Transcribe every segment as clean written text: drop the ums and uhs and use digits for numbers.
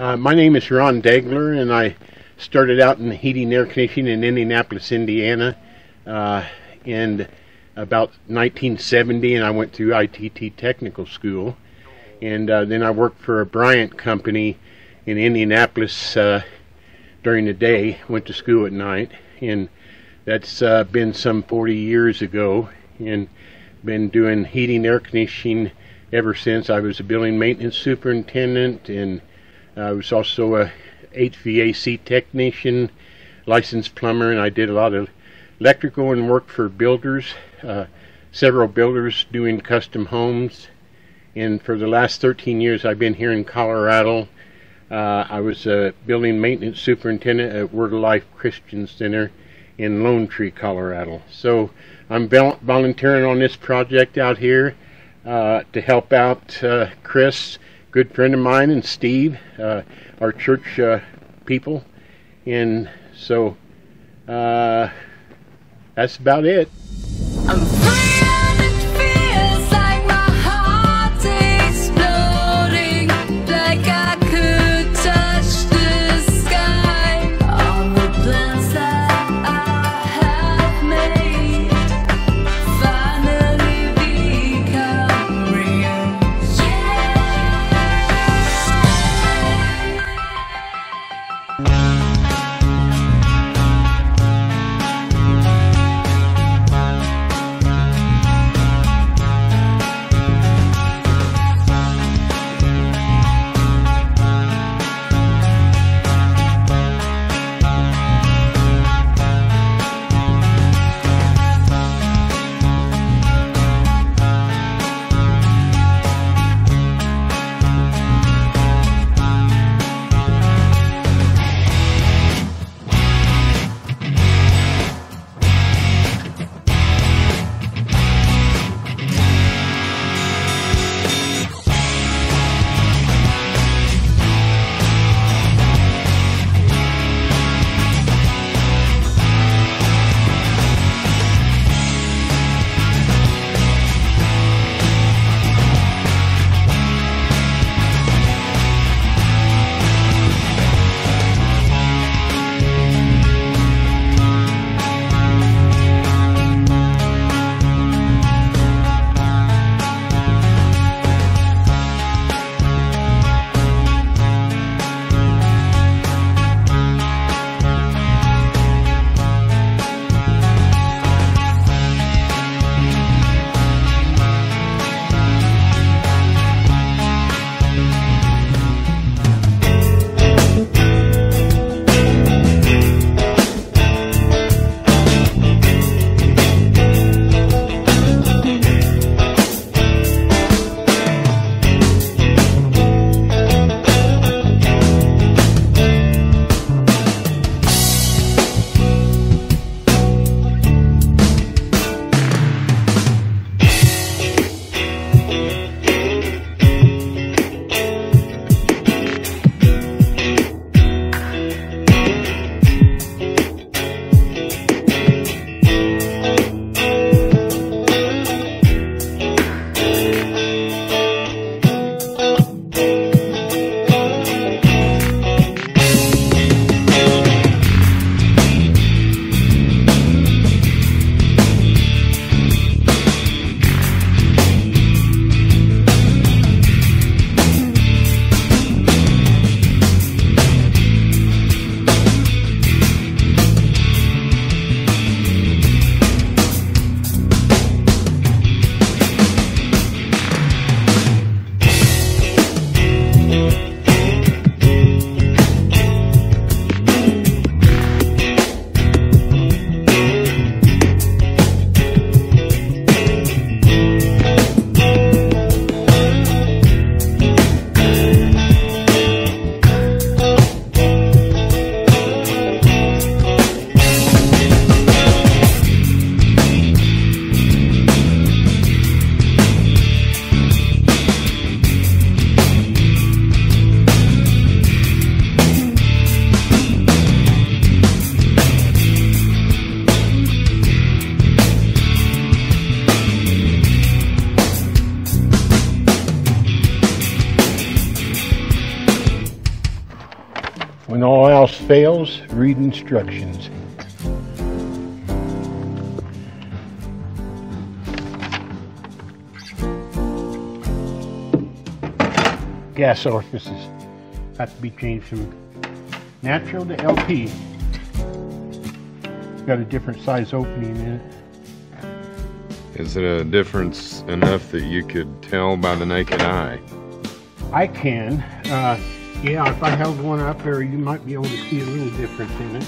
My name is Ron Degler, and I started out in heating and air conditioning in Indianapolis, Indiana, in about 1970, and I went through ITT Technical School, and then I worked for a Bryant company in Indianapolis during the day, went to school at night, and that's been some 40 years ago, and been doing heating and air conditioning ever since. I was a building maintenance superintendent, and I was also a HVAC technician, licensed plumber, and I did a lot of electrical and worked for builders, several builders doing custom homes. And for the last 13 years I've been here in Colorado. I was a building maintenance superintendent at Word of Life Christian Center in Lone Tree, Colorado. So I'm volunteering on this project out here to help out Chris, good friend of mine, and Steve, our church people, and so that's about it. I'm free and it feels like my heart exploding, like I could touch the sky. All the plans that I have made finally become real. When all else fails, read instructions. Gas orifices have to be changed from natural to LP. It's got a different size opening in it. Is it a difference enough that you could tell by the naked eye? I can. Yeah, if I held one up there, you might be able to see a little difference in it.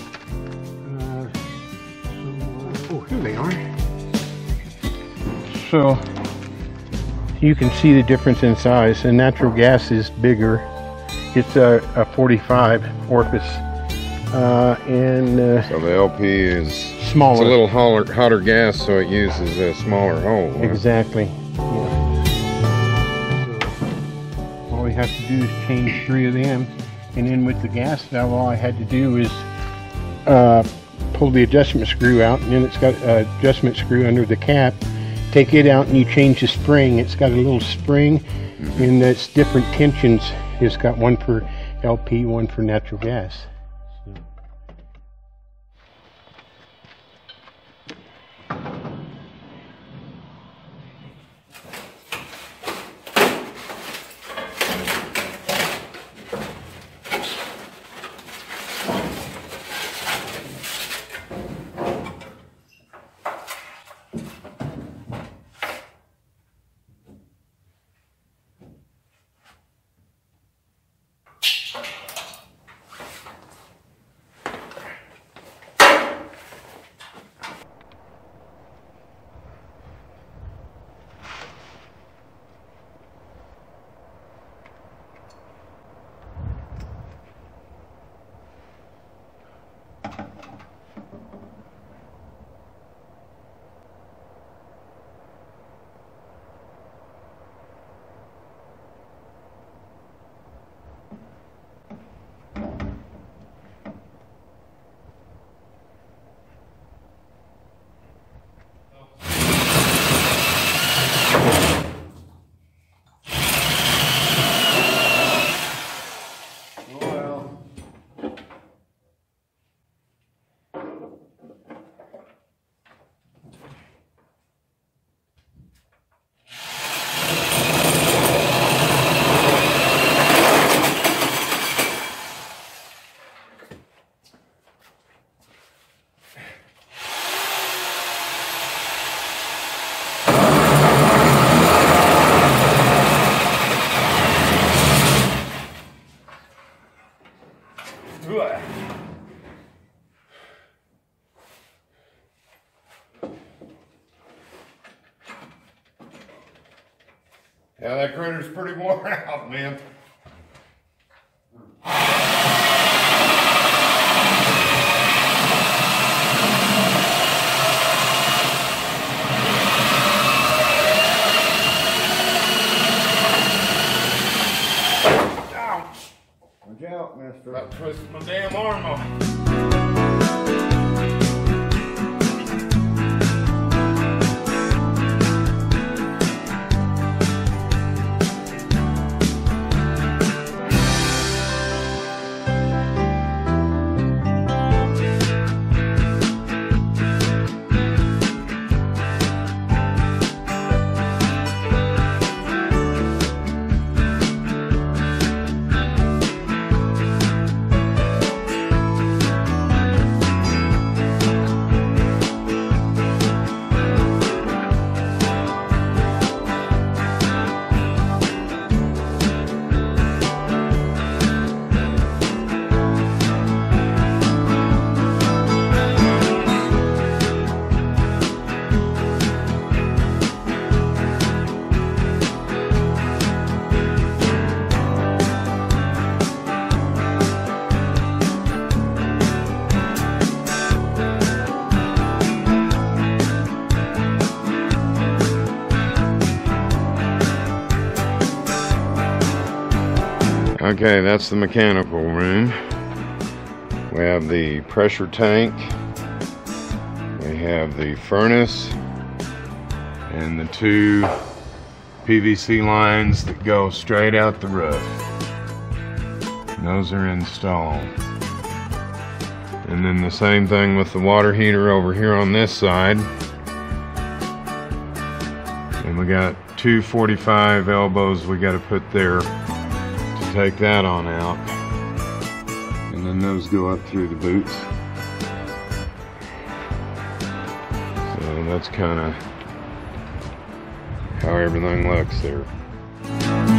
Oh, here they are. So you can see the difference in size. The natural gas is bigger. It's a 45 orifice, So the LP is smaller. It's a little hotter gas, so it uses a smaller hole. Huh? Exactly. Yeah. So all we have to do is change 3 of them, and then with the gas valve, all I had to do is pull the adjustment screw out, and then it's got an adjustment screw under the cap. Take it out, and you change the spring. It's got a little spring, and that's different tensions. It's got one for LP, one for natural gas. So. Yeah, that critter's pretty worn out, man. Ouch! Watch out, mister. About twisted my damn arm off. Okay, that's the mechanical room. We have the pressure tank. We have the furnace and the 2 PVC lines that go straight out the roof. And those are installed. And then the same thing with the water heater over here on this side. And we got two 45 elbows we got to put there to take that on out. And then those go up through the boots. So that's kind of how everything looks there.